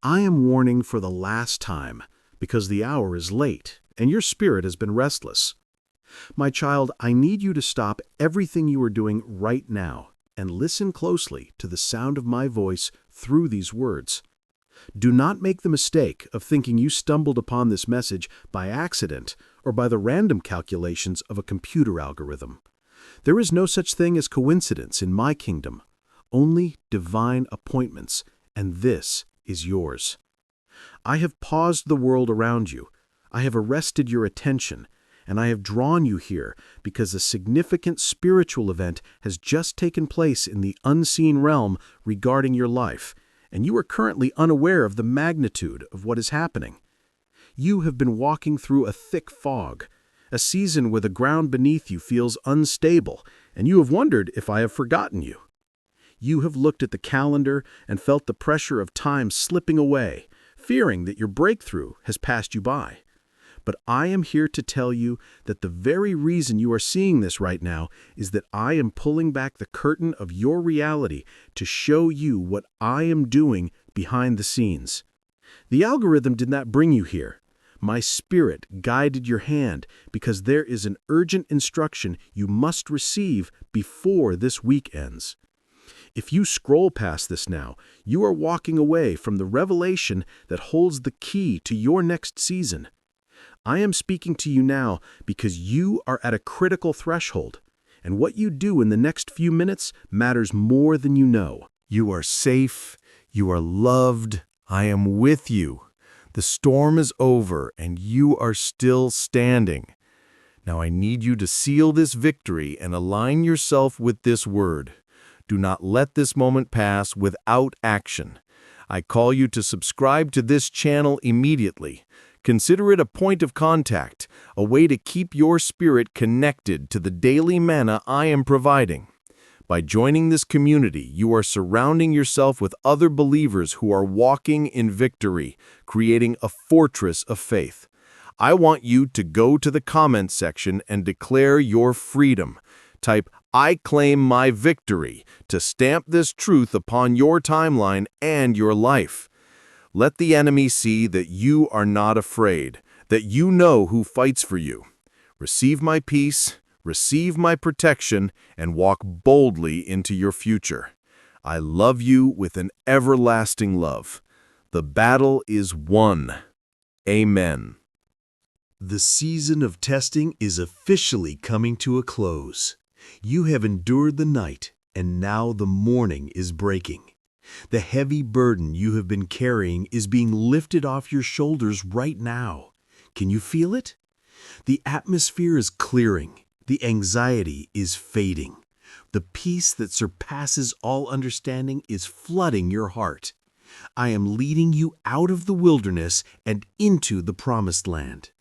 I am warning for the last time, because the hour is late, and your spirit has been restless. My child, I need you to stop everything you are doing right now and listen closely to the sound of my voice through these words. Do not make the mistake of thinking you stumbled upon this message by accident or by the random calculations of a computer algorithm. There is no such thing as coincidence in my kingdom, only divine appointments, and this is yours. I have paused the world around you. I have arrested your attention, and I have drawn you here because a significant spiritual event has just taken place in the unseen realm regarding your life, and you are currently unaware of the magnitude of what is happening. You have been walking through a thick fog, a season where the ground beneath you feels unstable, and you have wondered if I have forgotten you. You have looked at the calendar and felt the pressure of time slipping away, fearing that your breakthrough has passed you by. But I am here to tell you that the very reason you are seeing this right now is that I am pulling back the curtain of your reality to show you what I am doing behind the scenes. The algorithm did not bring you here. My spirit guided your hand because there is an urgent instruction you must receive before this week ends. If you scroll past this now, you are walking away from the revelation that holds the key to your next season. I am speaking to you now because you are at a critical threshold, and what you do in the next few minutes matters more than you know. You are safe. You are loved. I am with you. The storm is over, and you are still standing. Now I need you to seal this victory and align yourself with this word. Do not let this moment pass without action. I call you to subscribe to this channel immediately. Consider it a point of contact, a way to keep your spirit connected to the daily manna I am providing. By joining this community, you are surrounding yourself with other believers who are walking in victory, creating a fortress of faith. I want you to go to the comments section and declare your freedom. Type, "I claim my victory," to stamp this truth upon your timeline and your life. Let the enemy see that you are not afraid, that you know who fights for you. Receive my peace, receive my protection, and walk boldly into your future. I love you with an everlasting love. The battle is won. Amen. The season of testing is officially coming to a close. You have endured the night, and now the morning is breaking. The heavy burden you have been carrying is being lifted off your shoulders right now. Can you feel it? The atmosphere is clearing. The anxiety is fading. The peace that surpasses all understanding is flooding your heart. I am leading you out of the wilderness and into the promised land.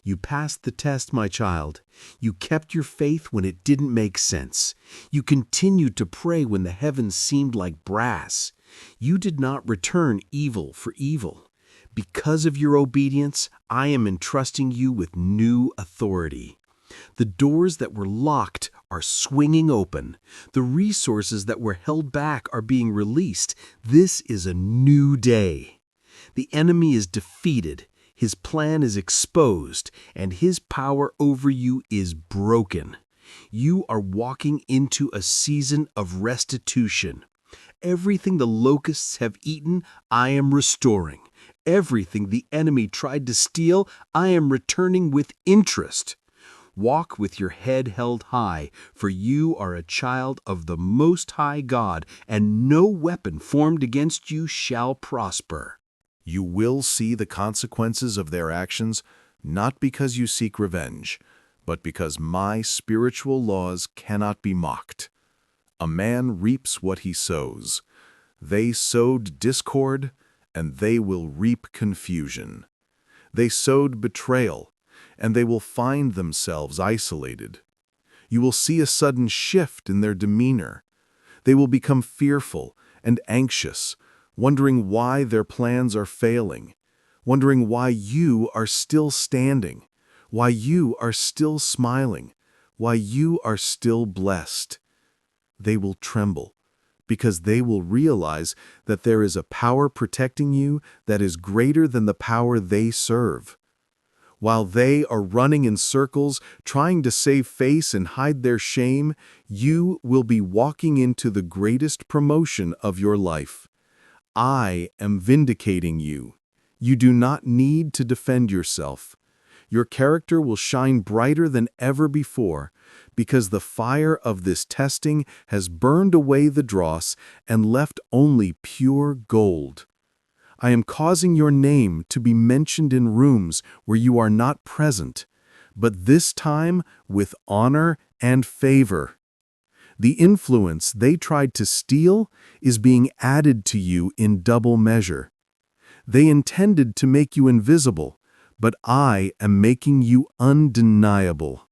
You passed the test, my child. You kept your faith when it didn't make sense. You continued to pray when the heavens seemed like brass. You did not return evil for evil. Because of your obedience, I am entrusting you with new authority. The doors that were locked are swinging open. The resources that were held back are being released. This is a new day. The enemy is defeated. His plan is exposed, and his power over you is broken. You are walking into a season of restitution. Everything the locusts have eaten, I am restoring. Everything the enemy tried to steal, I am returning with interest. Walk with your head held high, for you are a child of the Most High God, and no weapon formed against you shall prosper. You will see the consequences of their actions, not because you seek revenge, but because my spiritual laws cannot be mocked. A man reaps what he sows. They sowed discord, and they will reap confusion. They sowed betrayal, and they will find themselves isolated. You will see a sudden shift in their demeanor. They will become fearful and anxious, wondering why their plans are failing, wondering why you are still standing, why you are still smiling, why you are still blessed. They will tremble, because they will realize that there is a power protecting you that is greater than the power they serve. While they are running in circles, trying to save face and hide their shame, you will be walking into the greatest promotion of your life. I am vindicating you. You do not need to defend yourself. Your character will shine brighter than ever before, because the fire of this testing has burned away the dross and left only pure gold. I am causing your name to be mentioned in rooms where you are not present, but this time with honor and favor. The influence they tried to steal is being added to you in double measure. They intended to make you invisible, but I am making you undeniable.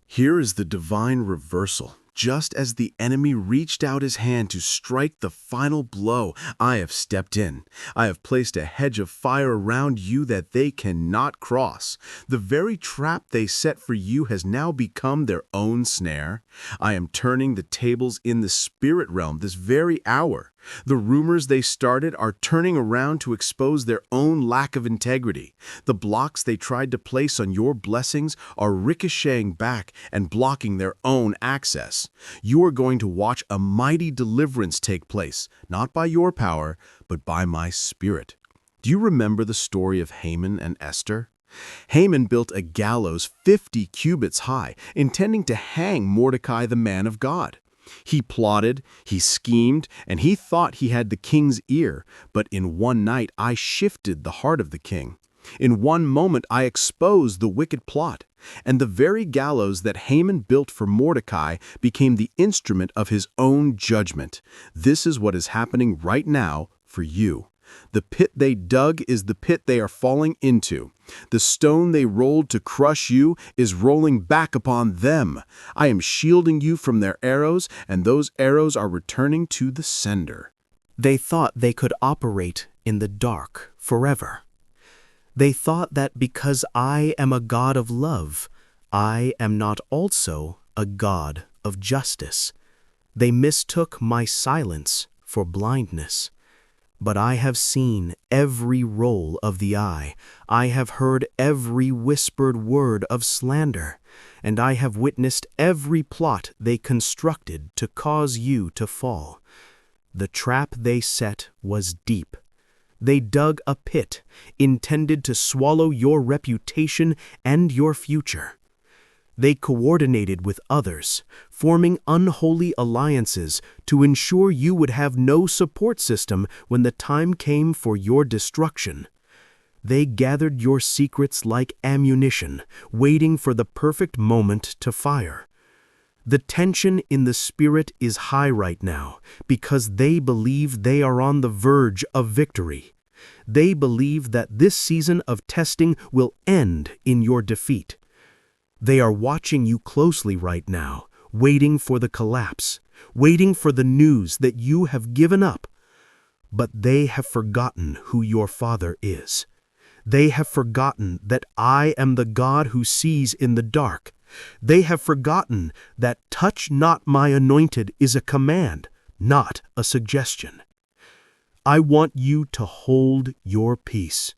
Here is the divine reversal. Just as the enemy reached out his hand to strike the final blow, I have stepped in. I have placed a hedge of fire around you that they cannot cross. The very trap they set for you has now become their own snare. I am turning the tables in the spirit realm this very hour. The rumors they started are turning around to expose their own lack of integrity. The blocks they tried to place on your blessings are ricocheting back and blocking their own access. You are going to watch a mighty deliverance take place, not by your power, but by my spirit. Do you remember the story of Haman and Esther? Haman built a gallows 50 cubits high, intending to hang Mordecai, the man of God. He plotted, he schemed, and he thought he had the king's ear, but in one night I shifted the heart of the king. In one moment I exposed the wicked plot, and the very gallows that Haman built for Mordecai became the instrument of his own judgment. This is what is happening right now for you. The pit they dug is the pit they are falling into. The stone they rolled to crush you is rolling back upon them. I am shielding you from their arrows, and those arrows are returning to the sender. They thought they could operate in the dark forever. They thought that because I am a God of love, I am not also a God of justice. They mistook my silence for blindness. But I have seen every roll of the eye. I have heard every whispered word of slander, and I have witnessed every plot they constructed to cause you to fall. The trap they set was deep. They dug a pit intended to swallow your reputation and your future. They coordinated with others, forming unholy alliances to ensure you would have no support system when the time came for your destruction. They gathered your secrets like ammunition, waiting for the perfect moment to fire. The tension in the spirit is high right now because they believe they are on the verge of victory. They believe that this season of testing will end in your defeat. They are watching you closely right now, waiting for the collapse, waiting for the news that you have given up. But they have forgotten who your Father is. They have forgotten that I am the God who sees in the dark. They have forgotten that touch not my anointed is a command, not a suggestion. I want you to hold your peace.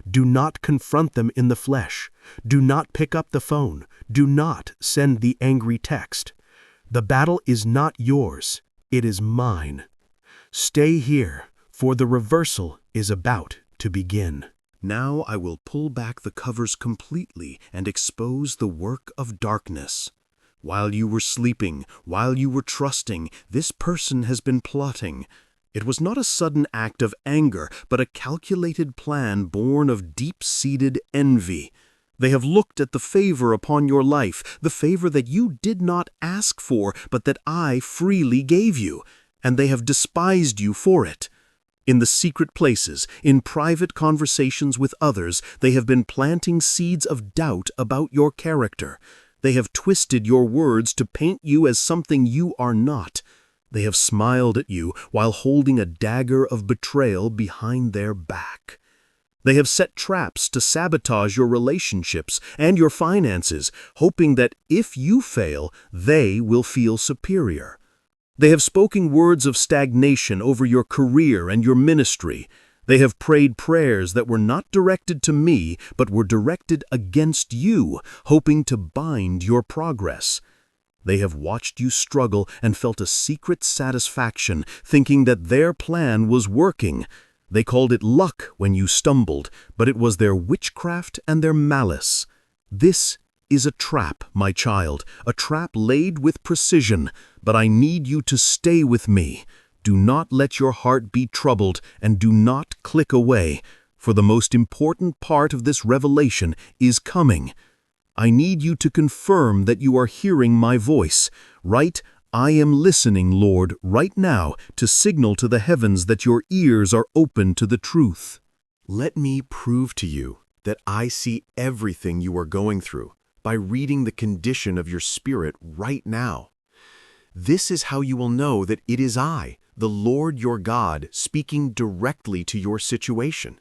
Do not confront them in the flesh. Do not pick up the phone. Do not send the angry text. The battle is not yours. It is mine. Stay here, for the reversal is about to begin. Now I will pull back the covers completely and expose the work of darkness. While you were sleeping, while you were trusting, this person has been plotting. It was not a sudden act of anger, but a calculated plan born of deep-seated envy. They have looked at the favor upon your life, the favor that you did not ask for, but that I freely gave you, and they have despised you for it. In the secret places, in private conversations with others, they have been planting seeds of doubt about your character. They have twisted your words to paint you as something you are not. They have smiled at you while holding a dagger of betrayal behind their back. They have set traps to sabotage your relationships and your finances, hoping that if you fail, they will feel superior. They have spoken words of stagnation over your career and your ministry. They have prayed prayers that were not directed to me, but were directed against you, hoping to bind your progress. They have watched you struggle and felt a secret satisfaction, thinking that their plan was working. They called it luck when you stumbled, but it was their witchcraft and their malice. This is a trap, my child, a trap laid with precision, but I need you to stay with me. Do not let your heart be troubled, and do not click away, for the most important part of this revelation is coming. I need you to confirm that you are hearing my voice. Right? I am listening, Lord, right now, to signal to the heavens that your ears are open to the truth. Let me prove to you that I see everything you are going through by reading the condition of your spirit right now. This is how you will know that it is I, the Lord your God, speaking directly to your situation.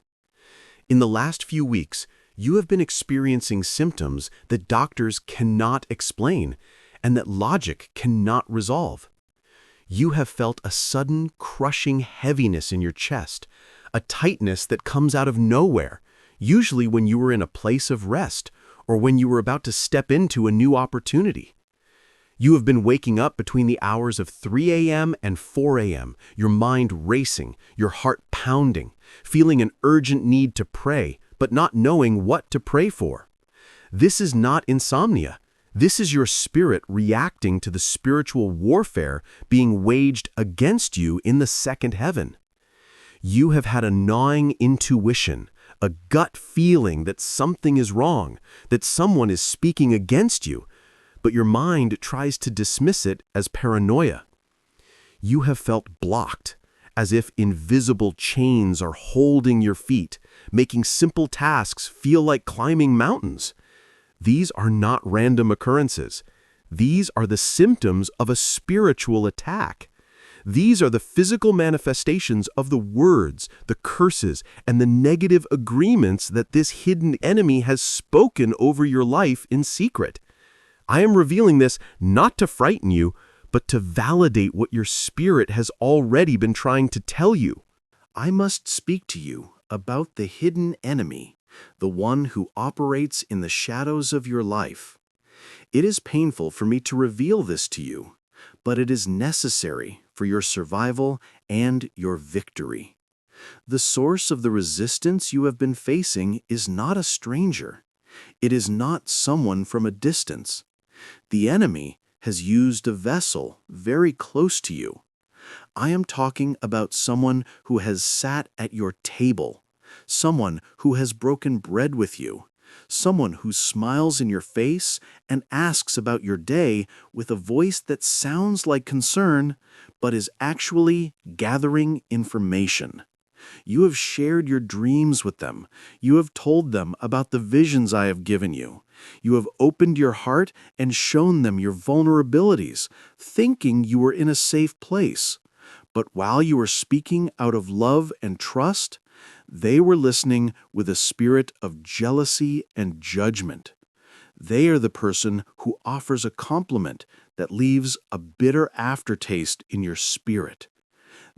In the last few weeks, you have been experiencing symptoms that doctors cannot explain and that logic cannot resolve. You have felt a sudden, crushing heaviness in your chest, a tightness that comes out of nowhere, usually when you were in a place of rest or when you were about to step into a new opportunity. You have been waking up between the hours of 3 a.m. and 4 a.m., your mind racing, your heart pounding, feeling an urgent need to pray, but not knowing what to pray for. This is not insomnia. This is your spirit reacting to the spiritual warfare being waged against you in the second heaven. You have had a gnawing intuition, a gut feeling that something is wrong, that someone is speaking against you, but your mind tries to dismiss it as paranoia. You have felt blocked, as if invisible chains are holding your feet, making simple tasks feel like climbing mountains. These are not random occurrences. These are the symptoms of a spiritual attack. These are the physical manifestations of the words, the curses, and the negative agreements that this hidden enemy has spoken over your life in secret. I am revealing this not to frighten you, but to validate what your spirit has already been trying to tell you. I must speak to you about the hidden enemy, the one who operates in the shadows of your life. It is painful for me to reveal this to you, but it is necessary for your survival and your victory. The source of the resistance you have been facing is not a stranger. It is not someone from a distance. The enemy has used a vessel very close to you. I am talking about someone who has sat at your table, someone who has broken bread with you, someone who smiles in your face and asks about your day with a voice that sounds like concern, but is actually gathering information. You have shared your dreams with them. You have told them about the visions I have given you. You have opened your heart and shown them your vulnerabilities, thinking you were in a safe place. But while you were speaking out of love and trust, they were listening with a spirit of jealousy and judgment. They are the person who offers a compliment that leaves a bitter aftertaste in your spirit.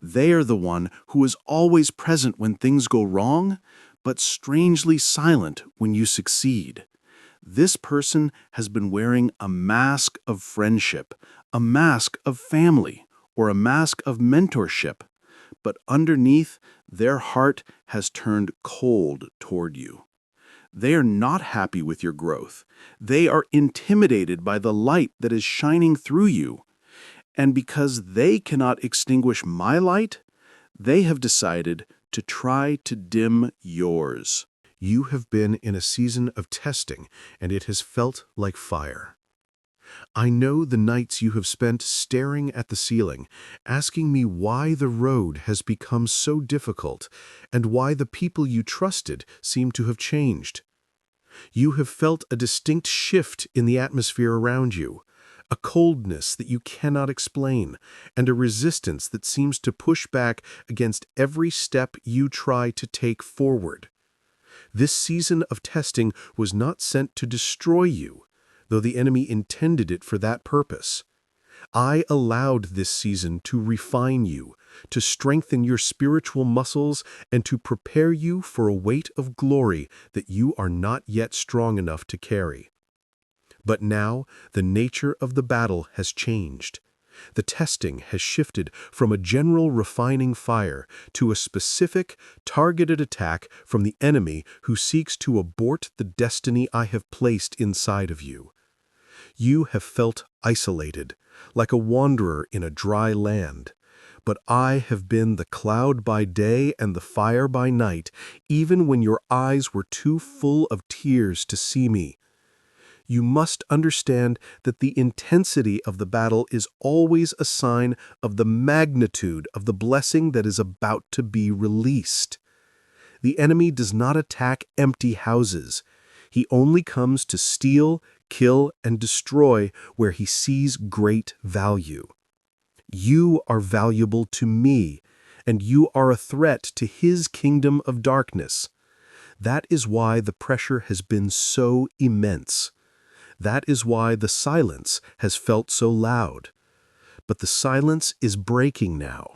They are the one who is always present when things go wrong, but strangely silent when you succeed. This person has been wearing a mask of friendship, a mask of family, or a mask of mentorship, but underneath, their heart has turned cold toward you. They are not happy with your growth. They are intimidated by the light that is shining through you. And because they cannot extinguish my light, they have decided to try to dim yours. You have been in a season of testing, and it has felt like fire. I know the nights you have spent staring at the ceiling, asking me why the road has become so difficult and why the people you trusted seem to have changed. You have felt a distinct shift in the atmosphere around you, a coldness that you cannot explain, and a resistance that seems to push back against every step you try to take forward. This season of testing was not sent to destroy you, though the enemy intended it for that purpose. I allowed this season to refine you, to strengthen your spiritual muscles, and to prepare you for a weight of glory that you are not yet strong enough to carry. But now the nature of the battle has changed. The testing has shifted from a general refining fire to a specific, targeted attack from the enemy who seeks to abort the destiny I have placed inside of you. You have felt isolated, like a wanderer in a dry land. But I have been the cloud by day and the fire by night, even when your eyes were too full of tears to see me. You must understand that the intensity of the battle is always a sign of the magnitude of the blessing that is about to be released. The enemy does not attack empty houses. He only comes to steal, kill, and destroy where he sees great value. You are valuable to me, and you are a threat to his kingdom of darkness. That is why the pressure has been so immense. That is why the silence has felt so loud. But the silence is breaking now.